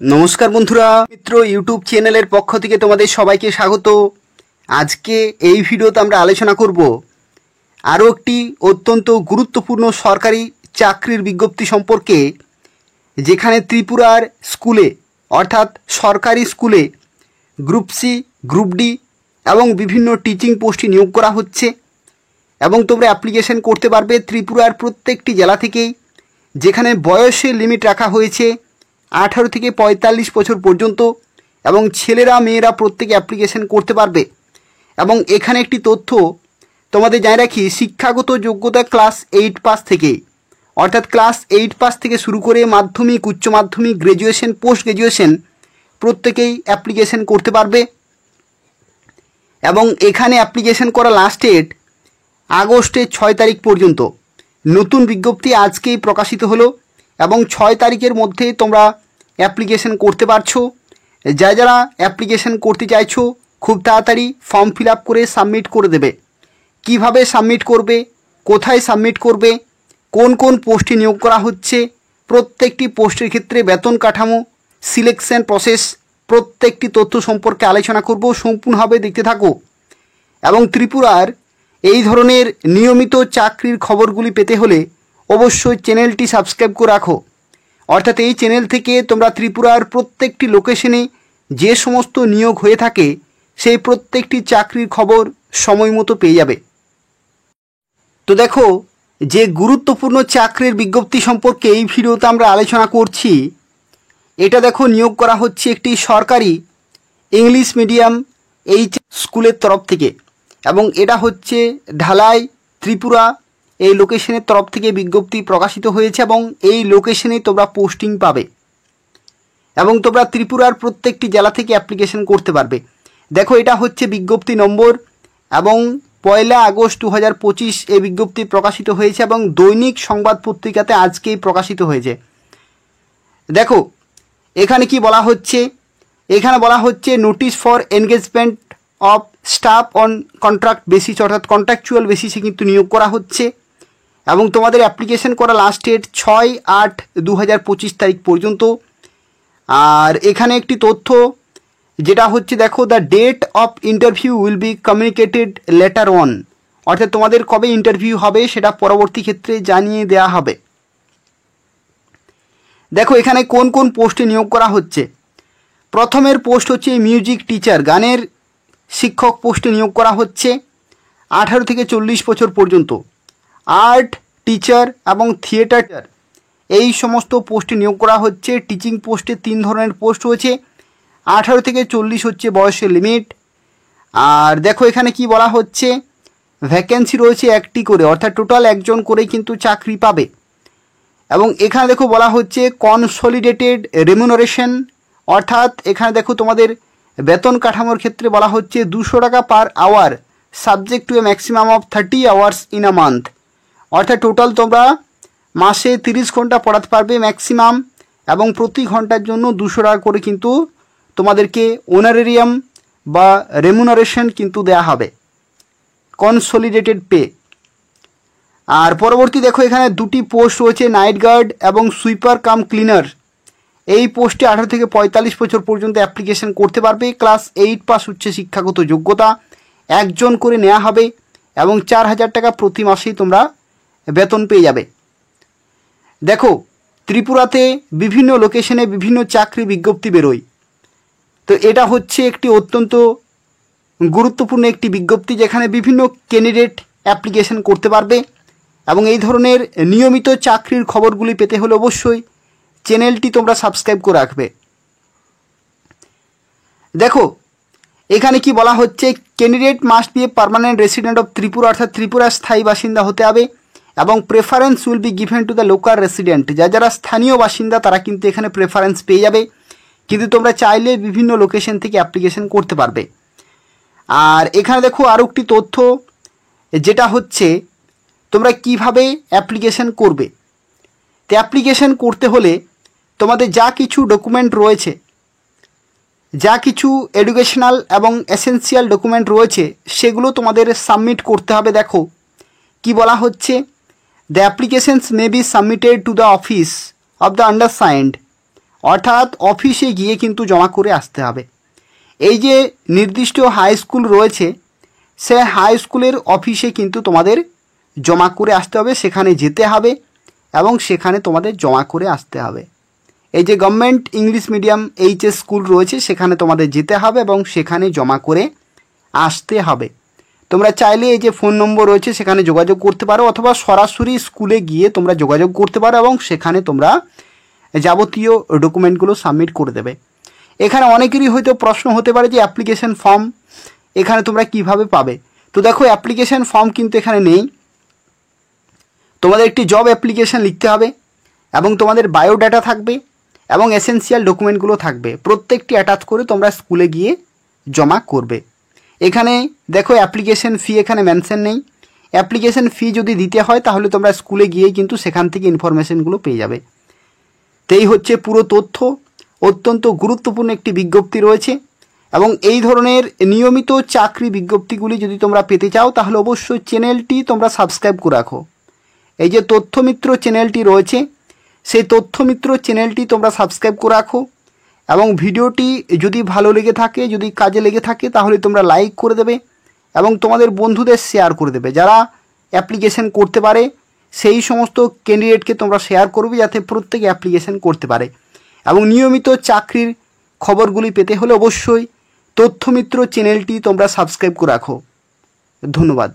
নমস্কার বন্ধুরা, মিত্র ইউটিউব চ্যানেলের পক্ষ থেকে তোমাদের সবাইকে স্বাগত। আজকে এই ভিডিওতে আমরা আলোচনা করব আরও একটি অত্যন্ত গুরুত্বপূর্ণ সরকারি চাকরির বিজ্ঞপ্তি সম্পর্কে, যেখানে ত্রিপুরার স্কুলে অর্থাৎ সরকারি স্কুলে গ্রুপ সি, গ্রুপ ডি এবং বিভিন্ন টিচিং পোস্টে নিয়োগ করা হচ্ছে এবং তোমরা অ্যাপ্লিকেশন করতে পারবে ত্রিপুরার প্রত্যেকটি জেলা থেকেই, যেখানে বয়সের লিমিট রাখা হয়েছে 18 থেকে 45 বছর পর্যন্ত এবং ছেলেরা মেয়েরা প্রত্যেকে অ্যাপ্লিকেশন করতে পারবে। এবং এখানে একটি তথ্য তোমাদের জানিয়ে রাখি, শিক্ষাগত যোগ্যতা ক্লাস 8 পাস থেকে, অর্থাৎ ক্লাস 8 পাস থেকে শুরু করে মাধ্যমিক, উচ্চ মাধ্যমিক, গ্র্যাজুয়েশন, পোস্ট গ্র্যাজুয়েশন প্রত্যেকেই অ্যাপ্লিকেশন করতে পারবে। এবং এখানে অ্যাপ্লিকেশন করা লাস্ট ডেট আগস্টের 6 তারিখ পর্যন্ত। নতুন বিজ্ঞপ্তি আজকেই প্রকাশিত হলো এবং 6 তারিখের মধ্যে তোমরা অ্যাপ্লিকেশন করতে পারছো। যারা অ্যাপ্লিকেশন করতে চাইছো খুব তাড়াতাড়ি ফর্ম ফিল আপ করে সাবমিট করে দেবে। কিভাবে সাবমিট করবে, কোথায় সাবমিট করবে, কোন কোন পোস্টে নিয়োগ করা হচ্ছে, প্রত্যেকটি পোস্টের ক্ষেত্রে বেতন কাঠামো, সিলেকশন প্রসেস, প্রত্যেকটি তথ্য সম্পর্কে আলোচনা করব। সম্পূর্ণভাবে দেখতে থাকো এবং ত্রিপুরার এই ধরনের নিয়মিত চাকরির খবরগুলি পেতে হলে অবশ্যই চ্যানেলটি সাবস্ক্রাইব করে রাখো। অর্থাৎ এই চ্যানেল থেকে তোমরা ত্রিপুরার প্রত্যেকটি লোকেশনে যে সমস্ত নিয়োগ হয়ে থাকে সেই প্রত্যেকটি চাকরির খবর সময় মতো পেয়ে যাবে। তো দেখো, যে গুরুত্বপূর্ণ চাকরির বিজ্ঞপ্তি সম্পর্কে এই ভিডিওতে আমরা আলোচনা করছি, এটা দেখো নিয়োগ করা হচ্ছে একটি সরকারি ইংলিশ মিডিয়াম স্কুলের তরফ থেকে এবং এটা হচ্ছে ঢালাই, ত্রিপুরা। এই লোকেশনের তরফ থেকে বিজ্ঞপ্তি প্রকাশিত হয়েছে এবং এই লোকেশনে তোমরা পোস্টিং পাবে এবং তোমরা ত্রিপুরার প্রত্যেকটি জেলা থেকে অ্যাপ্লিকেশন করতে পারবে। দেখো, এটা হচ্ছে বিজ্ঞপ্তি নম্বর এবং 1 আগস্ট 2025 এই বিজ্ঞপ্তি প্রকাশিত হয়েছে এবং দৈনিক সংবাদ পত্রিকাতে আজকেই প্রকাশিত হয়েছে। দেখো এখানে কি বলা হচ্ছে, এখানে বলা হচ্ছে notice for engagement of staff on contract basis, অর্থাৎ কন্ট্রাকচুয়াল বেসিসে কিন্তু নিয়োগ করা হচ্ছে এবং তোমাদের অ্যাপ্লিকেশন করা লাস্ট ডেট 6/8/2025 তারিখ পর্যন্ত। আর এখানে একটি তথ্য যেটা হচ্ছে, দেখো, the date of interview will be communicated later on, অর্থাৎ তোমাদের কবে ইন্টারভিউ হবে সেটা পরবর্তী ক্ষেত্রে জানিয়ে দেওয়া হবে। দেখো এখানে কোন কোন পোস্টে নিয়োগ করা হচ্ছে। প্রথমের পোস্ট হচ্ছে মিউজিক টিচার, গানের শিক্ষক পোস্টে নিয়োগ করা হচ্ছে 18 থেকে 40 বছর পর্যন্ত। আর্ট টিচার এবং থিয়েটার এই সমস্ত পোস্টে নিয়োগ করা হচ্ছে। টিচিং পোস্টে 3 ধরনের পোস্ট রয়েছে, 18 থেকে 40 হচ্ছে বয়সের লিমিট। আর দেখো এখানে কি বলা হচ্ছে, ভ্যাকেন্সি রয়েছে 1টি করে, অর্থাৎ টোটাল 1জন করেই কিন্তু চাকরি পাবে। এবং এখানে দেখো বলা হচ্ছে কনসলিডেটেড রেমুনারেশন, অর্থাৎ এখানে দেখো তোমাদের বেতন কাঠামোর ক্ষেত্রে বলা হচ্ছে 200 টাকা per hour, subject to a maximum of 30 hours in a month, অর্থাৎ টোটাল তোমরা মাসে 30 ঘন্টা পড়াতে পারবে ম্যাক্সিমাম এবং প্রতি ঘন্টার জন্য 200 টাকা করে কিন্তু তোমাদেরকে অনারেরিয়াম বা রেমুনারেশন কিন্তু দেয়া হবে, কনসলিডেটেড পে। আর পরবর্তী দেখো এখানে 2টি পোস্ট রয়েছে, নাইট গার্ড এবং সুইপার কাম ক্লিনার। এই পোস্টে 18 থেকে 45 বছর পর্যন্ত অ্যাপ্লিকেশন করতে পারবে। ক্লাস 8 পাস উচ্চ শিক্ষাগত যোগ্যতা, 1জন করে নেওয়া হবে এবং 4000 টাকা প্রতি মাসেই তোমরা বেতন পেয়ে যাবে। দেখো ত্রিপুরাতে বিভিন্ন লোকেশনে বিভিন্ন চাকরি বিজ্ঞপ্তি বেরোয়, তো এটা হচ্ছে একটি অত্যন্ত গুরুত্বপূর্ণ একটি বিজ্ঞপ্তি যেখানে বিভিন্ন ক্যান্ডিডেট অ্যাপ্লিকেশন করতে পারবে এবং এই ধরনের নিয়মিত চাকরির খবরগুলি পেতে হলে অবশ্যই চ্যানেলটি তোমরা সাবস্ক্রাইব করে রাখবে। দেখো এখানে কি বলা হচ্ছে, candidate must B a permanent resident of Tripura, অর্থাৎ ত্রিপুরার স্থায়ী বাসিন্দা হতে হবে এবং preference will be given to the local resident. যারা স্থানীয় বাসিন্দা তারা কিন্তু এখানে প্রেফারেন্স পেয়ে যাবে, কিন্তু তোমরা চাইলে বিভিন্ন লোকেশন থেকে অ্যাপ্লিকেশন করতে পারবে। আর এখানে দেখো আরও একটি তথ্য যেটা হচ্ছে তোমরা কিভাবে অ্যাপ্লিকেশন করবে। তো অ্যাপ্লিকেশন করতে হলে তোমাদের যা কিছু ডকুমেন্ট রয়েছে, যা কিছু এডুকেশনাল এবং এসেন্সিয়াল ডকুমেন্ট রয়েছে সেগুলো তোমাদের সাবমিট করতে হবে। দেখো কি বলা হচ্ছে, the applications may be submitted to the office of the undersigned অর্থাৎ অফিসে গিয়ে কিন্তু জমা করে আসতে হবে। এই যে নির্দিষ্ট হাই স্কুল রয়েছে, সে হাই স্কুলের অফিসে কিন্তু তোমাদের জমা করে আসতে হবে, সেখানে যেতে হবে এবং সেখানে তোমাদের জমা করে আসতে হবে। এই যে government English medium HS school রয়েছে, সেখানে তোমাদের যেতে হবে এবং সেখানে জমা করে আসতে হবে। তোমরা চাইলে এই যে ফোন নম্বর রয়েছে সেখানে যোগাযোগ করতে পারো, অথবা সরাসরি স্কুলে গিয়ে তোমরা যোগাযোগ করতে পারো এবং সেখানে তোমরা যাবতীয় ডকুমেন্টগুলো সাবমিট করে দেবে। এখানে অনেকেরই হয়তো প্রশ্ন হতে পারে যে অ্যাপ্লিকেশন ফর্ম এখানে তোমরা কিভাবে পাবে। তো দেখো, অ্যাপ্লিকেশন ফর্ম কিন্তু এখানে নেই। তোমাদের একটি জব অ্যাপ্লিকেশন লিখতে হবে এবং তোমাদের বায়োডাটা থাকবে এবং এসেনশিয়াল ডকুমেন্টগুলো থাকবে, প্রত্যেকটি অ্যাটাচ করে তোমরা স্কুলে গিয়ে জমা করবে। এখানে দেখো অ্যাপ্লিকেশন ফি এখানে মেনশন নেই। অ্যাপ্লিকেশন ফি যদি দিতে হয় তাহলে তোমরা স্কুলে গিয়েই কিন্তু সেখান থেকে ইনফরমেশনগুলো পেয়ে যাবে। তো এই হচ্ছে পুরো তথ্য। অত্যন্ত গুরুত্বপূর্ণ একটি বিজ্ঞপ্তি রয়েছে এবং এই ধরনের নিয়মিত চাকরি বিজ্ঞপ্তিগুলি যদি তোমরা পেতে চাও তাহলে অবশ্যই চ্যানেলটি তোমরা সাবস্ক্রাইব করে রাখো। এই যে তথ্যমিত্র চ্যানেলটি রয়েছে, সেই তথ্যমিত্র চ্যানেলটি তোমরা সাবস্ক্রাইব করে রাখো এবং ভিডিওটি যদি ভালো লেগে থাকে, যদি কাজে লেগে থাকে তাহলে তোমরা লাইক করে দেবে এবং তোমাদের বন্ধুদের শেয়ার করে দেবে। যারা অ্যাপ্লিকেশন করতে পারে সেই সমস্ত ক্যান্ডিডেটকে তোমরা শেয়ার করবে যাতে প্রত্যেকে অ্যাপ্লিকেশন করতে পারে। এবং নিয়মিত চাকরির খবরগুলি পেতে হলে অবশ্যই তথ্যমিত্র চ্যানেলটি তোমরা সাবস্ক্রাইব করে রাখো। ধন্যবাদ।